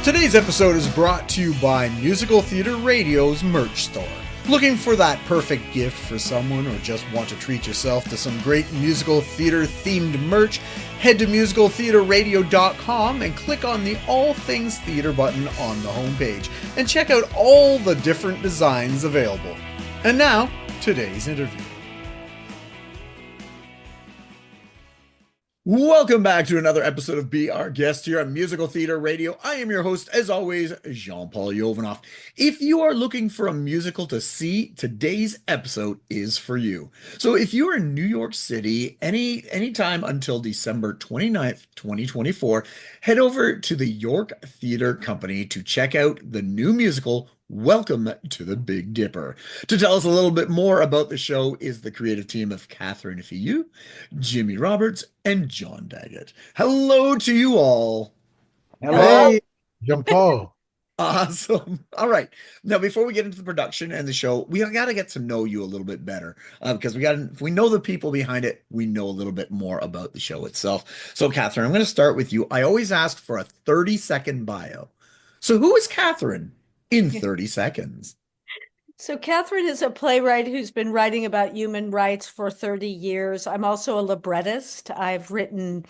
Today's episode is brought to you by Musical Theatre Radio's merch store. Looking for that perfect gift for someone or just want to treat yourself to some great musical theater themed merch? Head to musicaltheaterradio.com and click on the All Things Theater button on the homepage and check out all the different designs available. And now, today's interview. Welcome back to another episode of Be Our Guest here on Musical Theatre Radio. I am your host, as always, Jean-Paul Jovanoff. If you are looking for a musical to see, today's episode is for you. So if you are in New York City anytime until December 29th, 2024, head over to the York Theatre Company to check out the new musical, Welcome to the Big Dipper. To tell us a little bit more about the show is the creative team of Catherine Filloux, Jimmy Roberts, and John Daggett. Hello to you all. Hello. Hey, Jean-Paul. Awesome. All right. Now, before we get into the production and the show, we got to get to know you a little bit better because if we know the people behind it, we know a little bit more about the show itself. So, Catherine, I'm going to start with you. I always ask for a 30-second bio. So who is Catherine in 30 seconds? So Catherine is a playwright who's been writing about human rights for 30 years. I'm also a librettist. I've written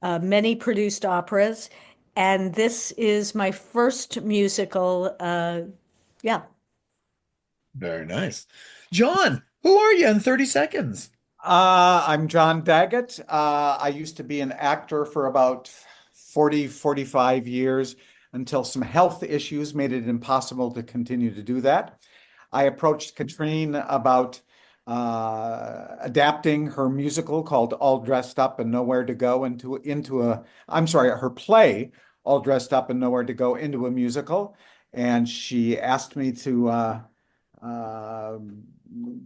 many produced operas, and this is my first musical. Yeah. Very nice. John, who are you in 30 seconds? I'm John Daggett. I used to be an actor for about 45 years until some health issues made it impossible to continue to do that. I approached Katrine about adapting her musical called All Dressed Up and Nowhere to Go her play, All Dressed Up and Nowhere to Go, into a musical. And she asked me to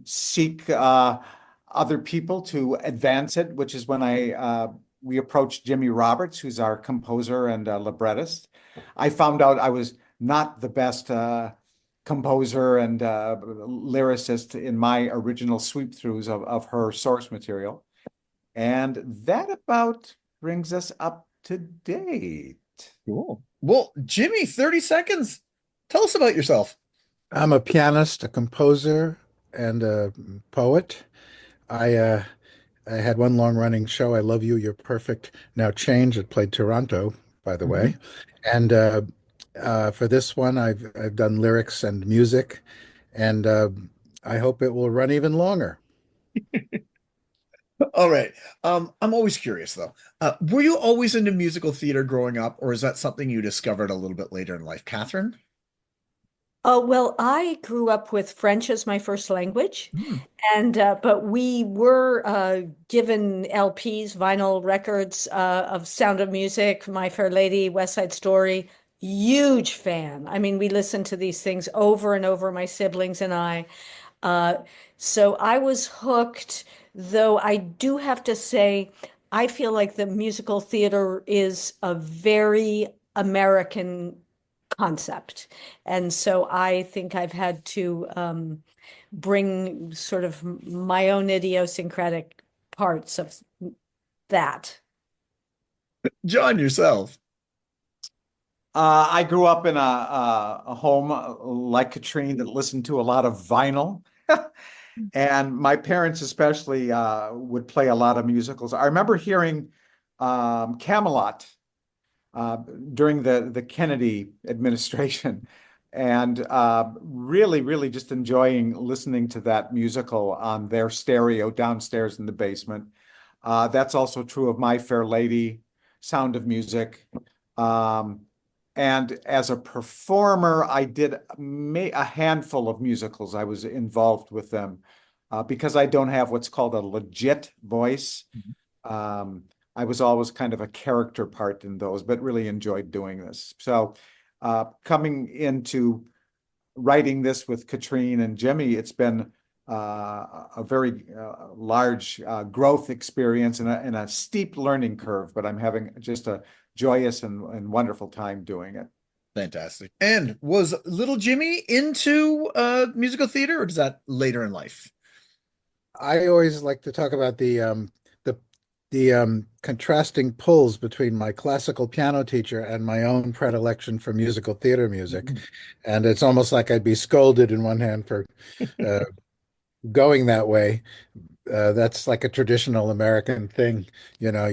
seek other people to advance it, which is when we approached Jimmy Roberts, who's our composer and librettist. I found out I was not the best composer and lyricist in my original sweep-throughs of her source material. And that about brings us up to date. Cool. Well, Jimmy, 30 seconds. Tell us about yourself. I'm a pianist, a composer, and a poet. I had one long-running show, I Love You, You're Perfect, Now Change. It played Toronto, by the way. And for this one, I've done lyrics and music, and I hope it will run even longer. All right. I'm always curious, though. Were you always into musical theater growing up, or is that something you discovered a little bit later in life? Catherine? Well, I grew up with French as my first language, and but we were given LPs, vinyl records of Sound of Music, My Fair Lady, West Side Story. Huge fan. I mean, we listened to these things over and over, my siblings and I. So I was hooked, though I do have to say, I feel like the musical theater is a very American concept. And so I think I've had to bring sort of my own idiosyncratic parts of that. John, yourself. I grew up in a home like Katrine that listened to a lot of vinyl. And my parents especially would play a lot of musicals. I remember hearing Camelot during the Kennedy administration, and really just enjoying listening to that musical on their stereo downstairs in the basement. That's also true of My Fair Lady, Sound of Music. And as a performer, I did a handful of musicals. I was involved with them because I don't have what's called a legit voice. I was always kind of a character part in those, but really enjoyed doing this. So coming into writing this with Katrine and Jimmy, it's been a very large growth experience and a steep learning curve, but I'm having just a joyous and wonderful time doing it. Fantastic. And was little Jimmy into musical theater, or is that later in life? I always like to talk about the the contrasting pulls between my classical piano teacher and my own predilection for musical theater music. And it's almost like I'd be scolded in one hand for uh, going that way. That's like a traditional American thing. You know,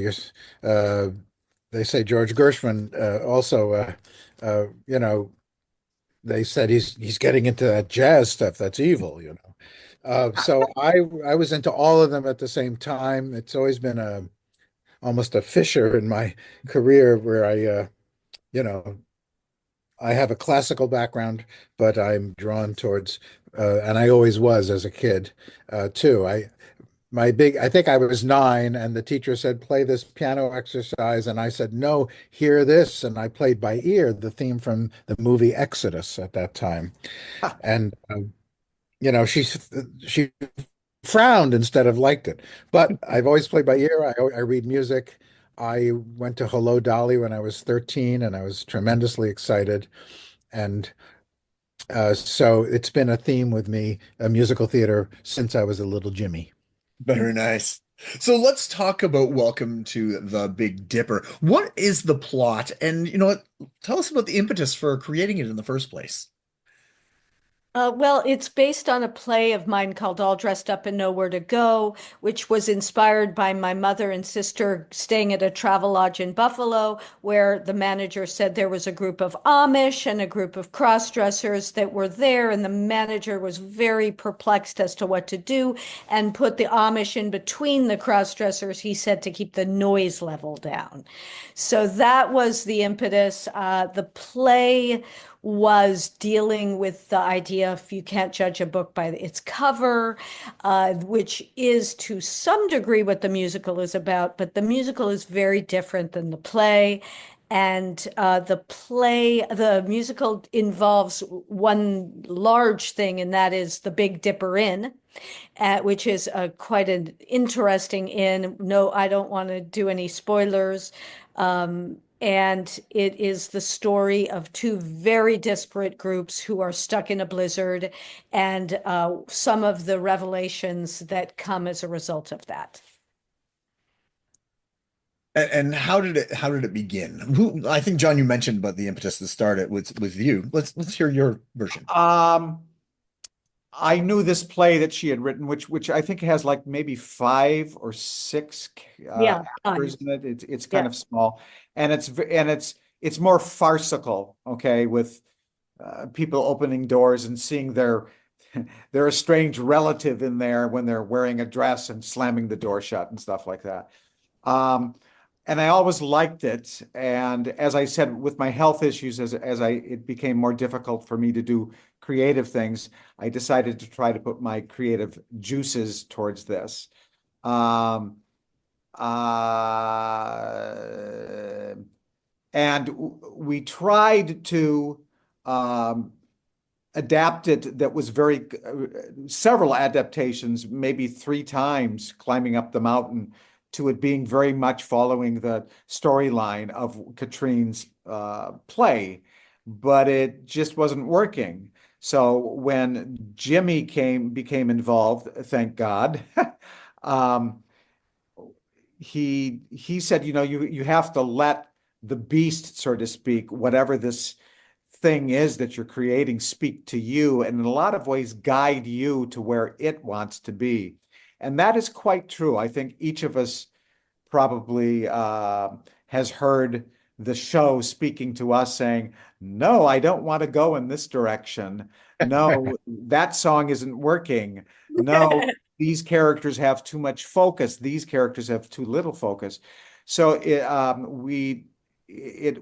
uh, they say George Gershwin also, you know, they said he's getting into that jazz stuff. That's evil, you know. So I was into all of them at the same time. It's always been a almost a fissure in my career where you know, I have a classical background, but I'm drawn towards, and I always was as a kid, too. I think I was 9, and the teacher said, play this piano exercise. And I said, no, hear this. And I played by ear the theme from the movie Exodus at that time. And, you know, she frowned instead of liked it. But I've always played by ear. I read music. I went to Hello Dolly when I was 13, and I was tremendously excited. And so it's been a theme with me, a musical theater, since I was a little Jimmy. Very nice. So let's talk about Welcome to the Big Dipper. What is the plot? And you know what? Tell us about the impetus for creating it in the first place. Well, it's based on a play of mine called All Dressed Up and Nowhere to Go, which was inspired by my mother and sister staying at a travel lodge in Buffalo, where the manager said there was a group of Amish and a group of cross-dressers that were there, and the manager was very perplexed as to what to do and put the Amish in between the cross-dressers, he said, to keep the noise level down. So that was the impetus. The play was dealing with the idea if you can't judge a book by its cover, which is to some degree what the musical is about, but the musical is very different than the play. And the musical involves one large thing, and that is the Big Dipper Inn, which is quite an interesting inn. No, I don't want to do any spoilers. And it is the story of two very disparate groups who are stuck in a blizzard and some of the revelations that come as a result of that. And how did it begin? Who I think John, you mentioned about the impetus to start it with you. Let's hear your version. I knew this play that she had written, which I think has like maybe 5 or 6 Yeah, actors in it. It's kind of small, and it's more farcical, okay, with people opening doors and seeing their estranged relative in there when they're wearing a dress and slamming the door shut and stuff like that. And I always liked it. And as I said, with my health issues, it became more difficult for me to do creative things, I decided to try to put my creative juices towards this. And we tried to adapt it. That was several adaptations, maybe 3 times climbing up the mountain, to it being very much following the storyline of Katrine's play, but it just wasn't working. So when Jimmy became involved, thank God, he said, you know, you have to let the beast, so to speak, whatever this thing is that you're creating, speak to you, and in a lot of ways guide you to where it wants to be. And that is quite true. I think each of us probably has heard the show speaking to us saying, no, I don't want to go in this direction. No, that song isn't working. No, these characters have too much focus. These characters have too little focus. So it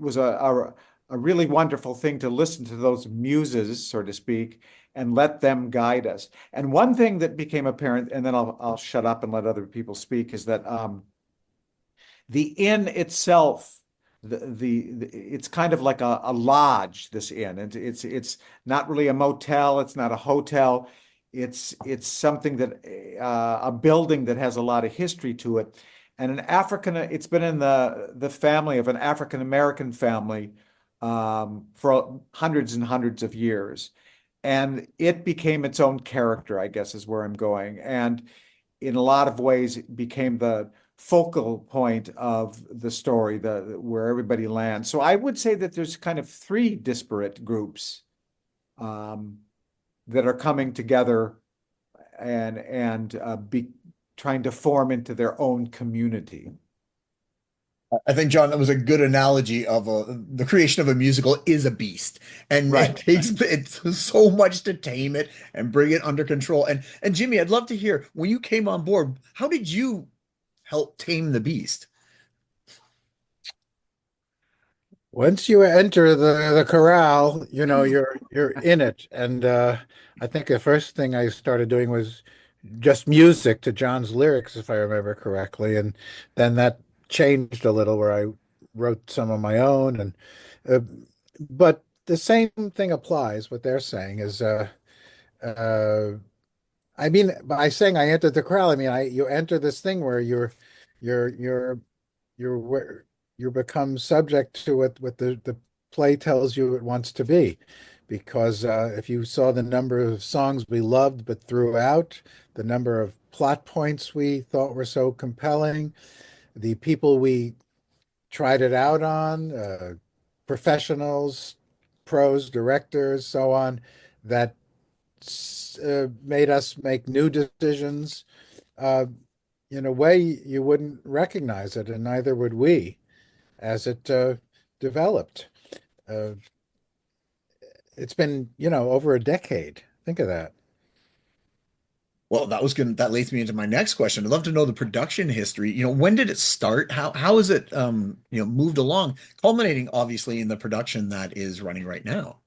was a really wonderful thing to listen to those muses, so to speak, and let them guide us. And one thing that became apparent, and then I'll shut up and let other people speak, is that the inn itself, it's kind of like a lodge, this inn. And it's not really a motel, it's not a hotel. It's something that a building that has a lot of history to it. And it's been in the family of an African American family for hundreds and hundreds of years. And it became its own character, I guess, is where I'm going. And in a lot of ways, it became the focal point of the story, where everybody lands. So I would say that there's kind of three disparate groups that are coming together and be trying to form into their own community. I think, John, that was a good analogy of the creation of a musical is a beast, and Right. it takes it's so much to tame it and bring it under control. And Jimmy, I'd love to hear when you came on board, how did you help tame the beast? Once you enter the corral, you're in it. And I think the first thing I started doing was just music to John's lyrics, if I remember correctly. And then that changed a little where I wrote some of my own. And uh, but the same thing applies. What they're saying is, uh, I mean, by saying I entered the corral, I mean you enter this thing where you're you're you're you become subject to what the play tells you it wants to be. Because if you saw the number of songs we loved but threw out, the number of plot points we thought were so compelling, the people we tried it out on, professionals, pros, directors, so on, that made us make new decisions. Uh, in a way, you wouldn't recognize it, and neither would we as it developed. Uh, it's been, over a decade. Think of that. Well, that leads me into my next question. I'd love to know the production history. When did it start? How is it moved along, culminating obviously in the production that is running right now?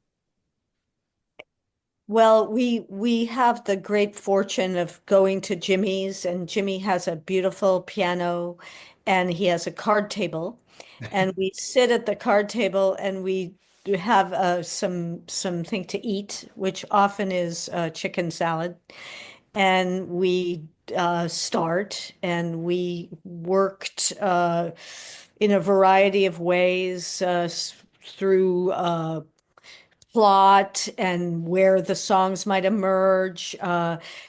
Well, we have the great fortune of going to Jimmy's, and Jimmy has a beautiful piano, and he has a card table, and we sit at the card table and we do have something to eat, which often is chicken salad, and we start, and we worked in a variety of ways through plot and where the songs might emerge.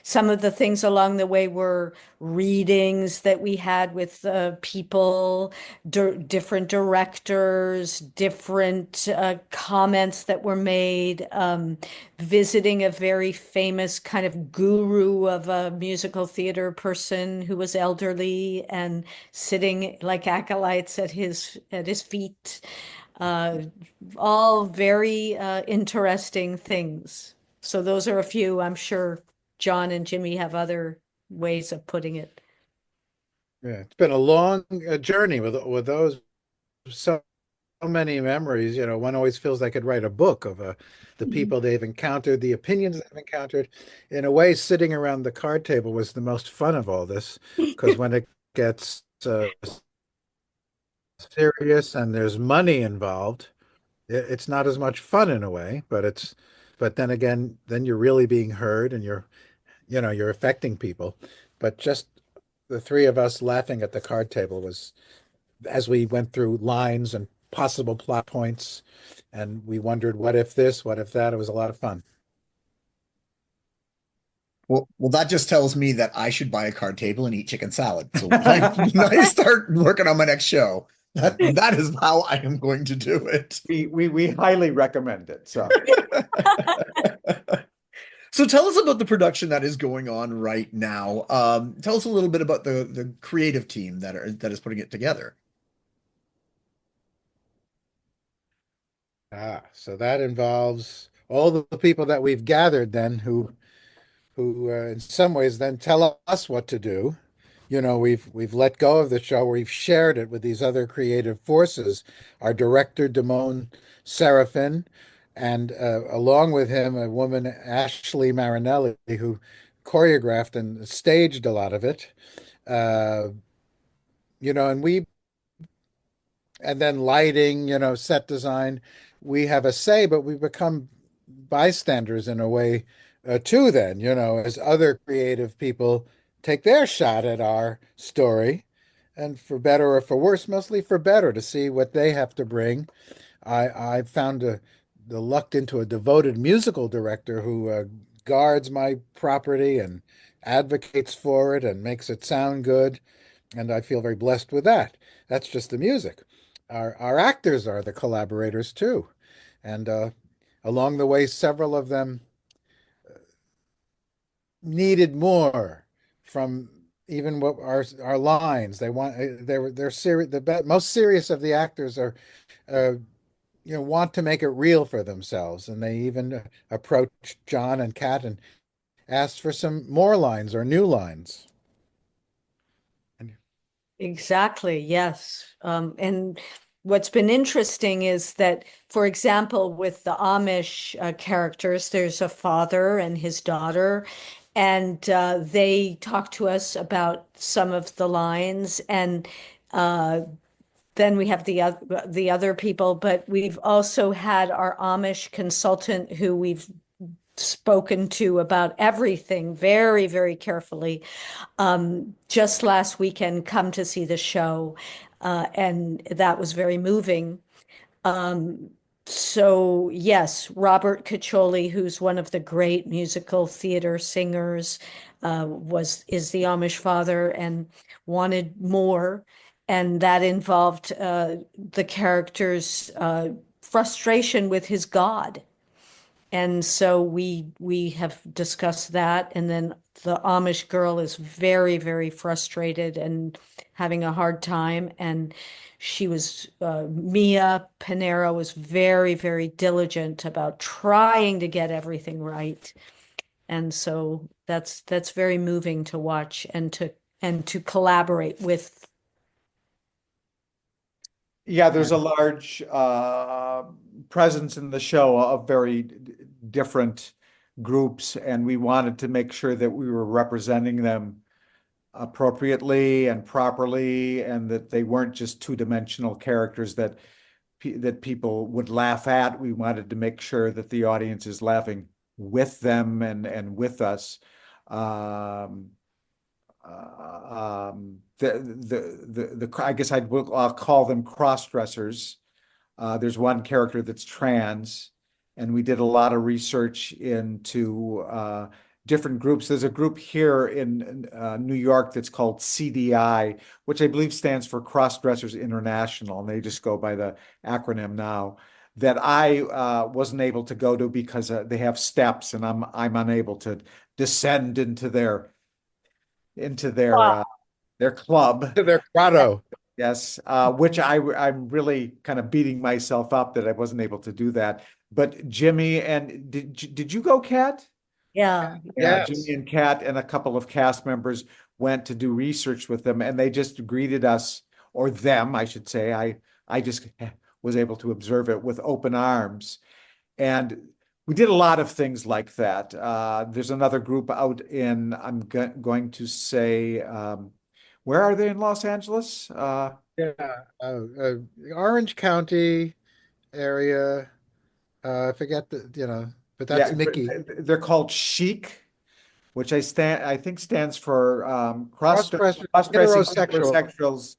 Some of the things along the way were readings that we had with people, different directors, different comments that were made, visiting a very famous kind of guru of a musical theater person who was elderly and sitting like acolytes at his feet. Uh, all very interesting things. So those are a few. I'm sure John and Jimmy have other ways of putting it. Yeah, it's been a long journey with those, so many memories. One always feels like could write a book of the people they've encountered, the opinions they've encountered. In a way, sitting around the card table was the most fun of all this, because when it gets serious and there's money involved, it's not as much fun in a way, but then again, then you're really being heard and you're affecting people. But just the three of us laughing at the card table was as we went through lines and possible plot points, and we wondered, what if this, what if that? It was a lot of fun. Well, that just tells me that I should buy a card table and eat chicken salad. So when I start working on my next show, that is how I am going to do it. We highly recommend it. So So tell us about the production that is going on right now. Tell us a little bit about the creative team that is putting it together. So that involves all the people that we've gathered then who in some ways then tell us what to do. We've let go of the show. We've shared it with these other creative forces. Our director, Damone Serafin, and along with him, a woman, Ashley Marinelli, who choreographed and staged a lot of it. Uh, and then lighting, set design. We have a say, but we become bystanders in a way too, then, as other creative people take their shot at our story. And for better or for worse, mostly for better, to see what they have to bring. I found the luck into a devoted musical director who guards my property and advocates for it and makes it sound good. and I feel very blessed with that. That's just the music. Our actors are the collaborators too, and along the way, several of them needed more from even what our lines. They want they're serious. Most serious of the actors are uh, want to make it real for themselves, and they even approached John and Kat and asked for some more lines or new lines. Exactly, yes. And what's been interesting is that, for example, with the Amish characters, there's a father and his daughter, and they talk to us about some of the lines, and uh, then we have the other people, but we've also had our Amish consultant who we've spoken to about everything very, very carefully. Just last weekend come to see the show, and that was very moving. So yes, Robert Caccioli, who's one of the great musical theater singers, is the Amish father and wanted more, and that involved the character's frustration with his God. And so we have discussed that, and then the Amish girl is very, very frustrated and having a hard time. And she was Mia Panera was very, very diligent about trying to get everything right. And so that's very moving to watch and to collaborate with. Yeah, there's a large presence in the show of very different groups, and we wanted to make sure that we were representing them appropriately and properly, and that they weren't just two-dimensional characters that people would laugh at. We wanted to make sure that the audience is laughing with them and with us. I guess I'll call them cross-dressers. There's one character that's trans, and we did a lot of research into different groups. There's a group here in New York that's called CDI, which I believe stands for Cross-Dressers International, and they just go by the acronym now. That I wasn't able to go to because they have steps, and I'm unable to descend into their club. To their grotto. Yes, which I'm really kind of beating myself up that I wasn't able to do that. But Jimmy and did you go, Kat? Yeah. Yeah, Yes. Jimmy and Kat and a couple of cast members went to do research with them, and they just greeted us, or them, I should say. I just was able to observe it with open arms. And we did a lot of things like that. There's another group out in, I'm going to say, where are they in Los Angeles? Yeah. Orange County area. I forget but that's Yeah, Mickey. they're called Chic, which I think stands for Cross-dressers, Cross-Dressing heterosexual, Heterosexuals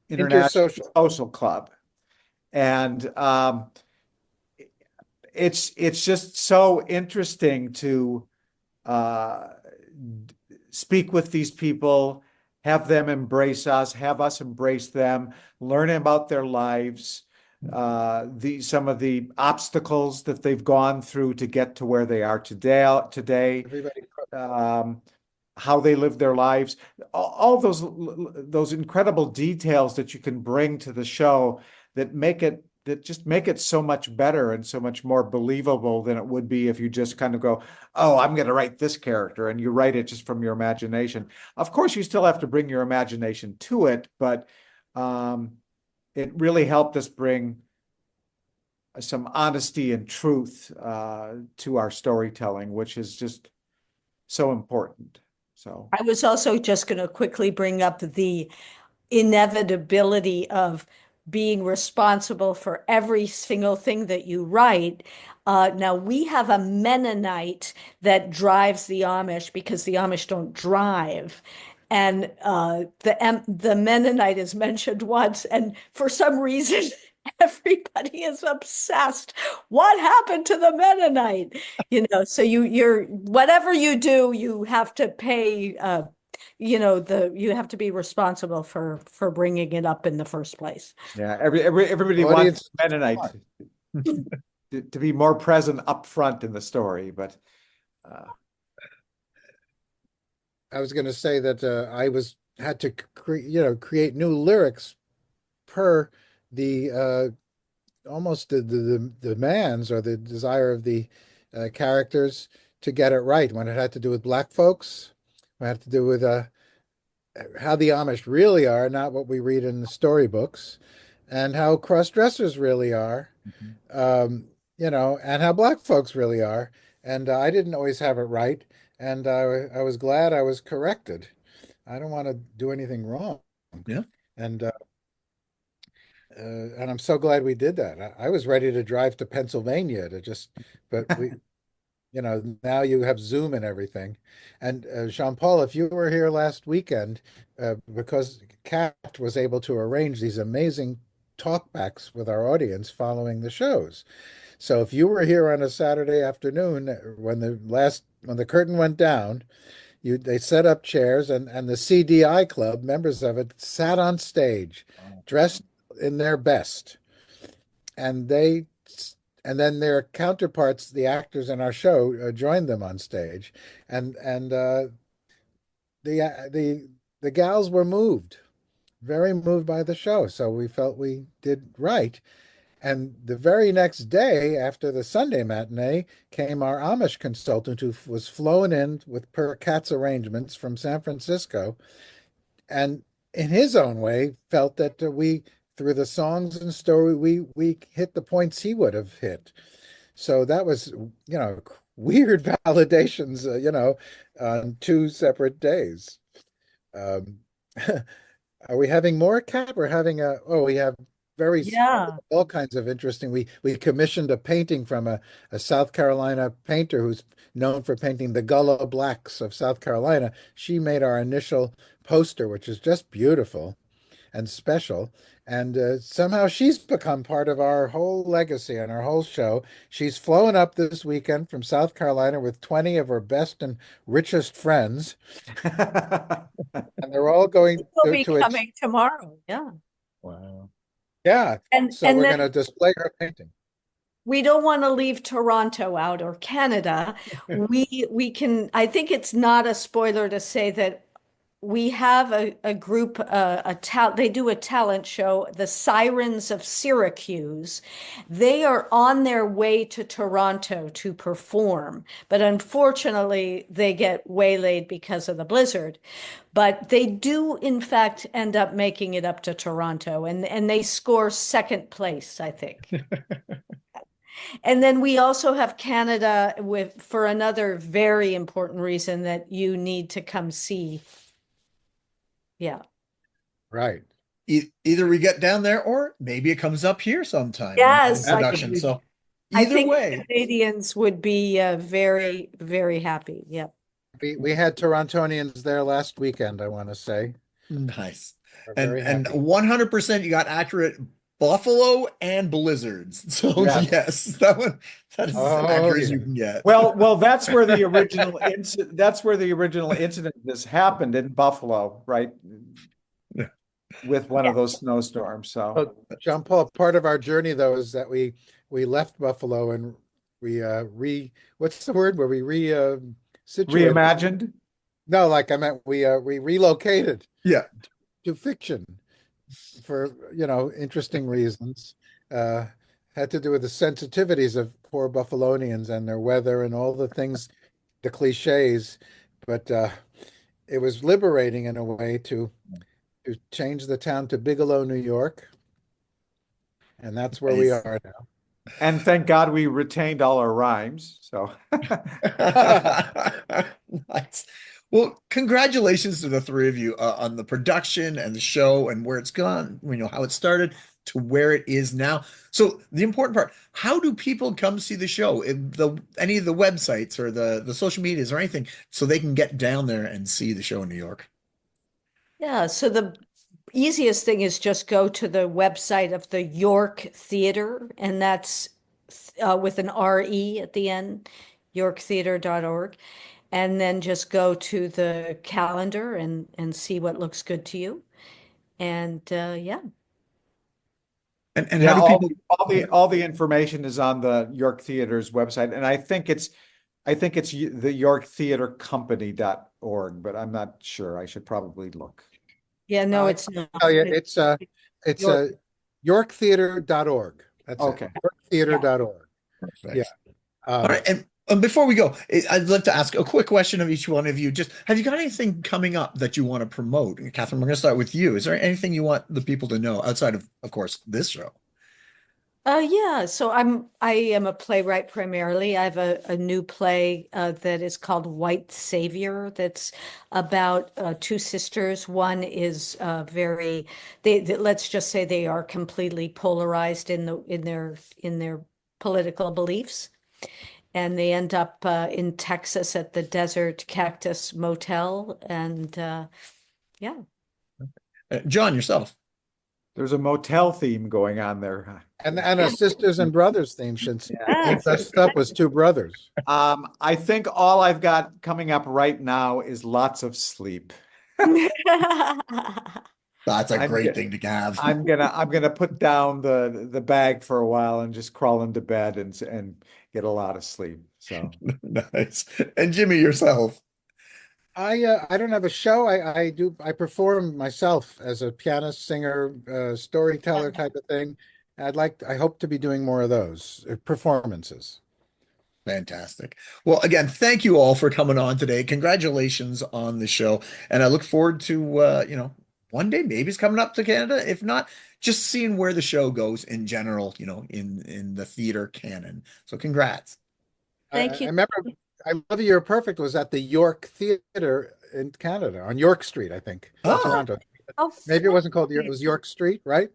International intersocial. Social Club. And it's just so interesting to uh, speak with these people, have them embrace us, have us embrace them, learn about their lives, some of the obstacles that they've gone through to get to where they are today, Everybody. how they live their lives, all those incredible details that you can bring to the show that just make it so much better and so much more believable than it would be if you just kind of go, oh, I'm going to write this character, and you write it just from your imagination. Of course, you still have to bring your imagination to it, but it really helped us bring some honesty and truth to our storytelling, which is just so important. So I was also just going to quickly bring up the inevitability of being responsible for every single thing that you write. Now, we have a Mennonite that drives the Amish because the Amish don't drive. And the Mennonite is mentioned once, and for some reason, everybody is obsessed. What happened to the Mennonite? So you're whatever you do, you have to pay you know, you have to be responsible for bringing it up in the first place. Yeah, everybody wants Mennonite to be more present up front in the story, but I was going to say that I had to create new lyrics per the almost the demands or the desire of the characters to get it right. When it had to do with black folks, when it had to do with how the Amish really are, not what we read in the storybooks, and how cross-dressers really are, and how black folks really are. And I didn't always have it right, and I was glad I was corrected. I don't want to do anything wrong. Yeah. And I'm so glad we did that. I was ready to drive to Pennsylvania but now you have Zoom and everything. And Jean-Paul, if you were here last weekend, because Kat was able to arrange these amazing talkbacks with our audience following the shows. So if you were here on a Saturday afternoon when the curtain went down, they set up chairs and the CDI club, members of it, sat on stage, dressed in their best. And then their counterparts, the actors in our show, joined them on stage, and the gals were moved, very moved by the show. So we felt we did right. And the very next day, after the Sunday matinee, came our Amish consultant who was flown in with per Kat's arrangements from San Francisco, and in his own way felt that through the songs and story, we hit the points he would have hit. So that was, weird validations, on two separate days. Are we having more, Kat? We're having we have all kinds of interesting. We commissioned a painting from a South Carolina painter who's known for painting the Gullah Blacks of South Carolina. She made our initial poster, which is just beautiful and special. And somehow she's become part of our whole legacy and our whole show. She's flown up this weekend from South Carolina with 20 of her best and richest friends. And they're all going to coming tomorrow. Yeah. Wow. Yeah. So we're going to display her painting. We don't want to leave Toronto out or Canada. We can, I think it's not a spoiler to say that we have a group, they do a talent show, the Sirens of Syracuse. They are on their way to Toronto to perform, but unfortunately they get waylaid because of the blizzard. But they do, in fact, end up making it up to Toronto, and they score second place, I think. And then we also have Canada for another very important reason that you need to come see. Yeah. Right. Either we get down there or maybe it comes up here sometime. Yes. Production. So either way. Canadians would be very, very happy. Yeah. We had Torontonians there last weekend, I want to say. Nice. And 100% you got accurate buffalo and blizzards. So yes, that is as accurate as you can get. Well, that's where the original incident this happened in Buffalo, right? Yeah. With one of those snowstorms. So Jean-Paul, part of our journey though is that we left Buffalo and we what's the word where we reimagined? No, like I meant we relocated. Yeah. To fiction for interesting reasons. Had to do with the sensitivities of poor Buffalonians and their weather and all the things, the cliches. But it was liberating in a way to change the town to Bigelow, New York. And that's where we are now. And thank God we retained all our rhymes. So nice. Well, congratulations to the three of you on the production and the show and where it's gone, how it started to where it is now. So the important part, how do people come see the show? Any of the websites or the social medias or anything so they can get down there and see the show in New York? Yeah, so the easiest thing is just go to the website of the York Theatre, and that's with an RE at the end, yorktheatre.org. and then just go to the calendar and see what looks good to you. And yeah. And Yeah, how do people? all the information is on the York Theater's website, and I think it's the yorktheatercompany.org, but I'm not sure. I should probably look. Yeah, no, I it's not. tell you, it's York. yorktheater.org. That's Okay. it. Yorktheater.org. Perfect. Yeah. All right. And before we go, I'd like to ask a quick question of each one of you. Just have you got anything coming up that you want to promote? Catherine, we're going to start with you. Is there anything you want the people to know outside of course, this show? Yeah, so I am a playwright primarily. I have a new play that is called White Savior that's about two sisters. One is let's just say they are completely polarized in their political beliefs. And they end up in Texas at the Desert Cactus Motel. And yeah. John, yourself. There's a motel theme going on there. And a sisters and brothers theme since Ah, they dressed up as two brothers. I think all I've got coming up right now is lots of sleep. That's a I'm great get- thing to have. I'm gonna put down the bag for a while and just crawl into bed and get a lot of sleep. So Nice. And Jimmy, yourself. I don't have a show. I perform myself as a pianist, singer, storyteller type of thing. I hope to be doing more of those performances. Fantastic. Well, again, thank you all for coming on today. Congratulations on the show. And I look forward to one day maybe it's coming up to Canada. If not, just seeing where the show goes in general, in the theater canon. So congrats. Thank you. I remember I Love You, You're Perfect was at the York Theater in Canada on York Street, I think, in Oh. Toronto. Oh, Maybe it wasn't called York, it was York Street, right?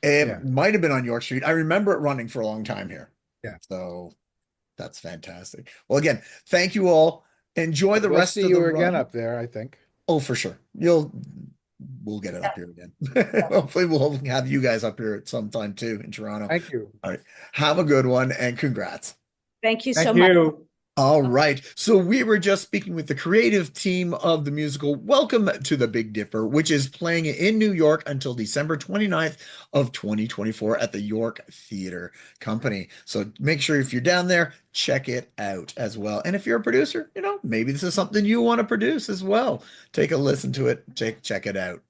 It Yeah. might have been on York Street. I remember it running for a long time here. Yeah. So that's fantastic. Well, again, thank you all. Enjoy the We'll rest see of you the again run. up there, I think. Oh, for sure. We'll get it up here again. Hopefully we'll have you guys up here at some time too in Toronto. Thank you. All right. Have a good one and congrats. thank you so thank much. you. All right. So we were just speaking with the creative team of the musical Welcome to the Big Dipper, which is playing in New York until December 29th of 2024 at the York Theater Company. So make sure if you're down there, check it out as well. And if you're a producer, maybe this is something you want to produce as well. Take a listen to it. Check it out.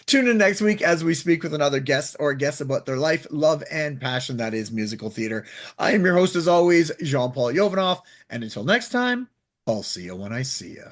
Tune in next week as we speak with another guest or guest about their life, love, and passion that is musical theater. I am your host, as always, Jean-Paul Jovanov. And until next time, I'll see you when I see you.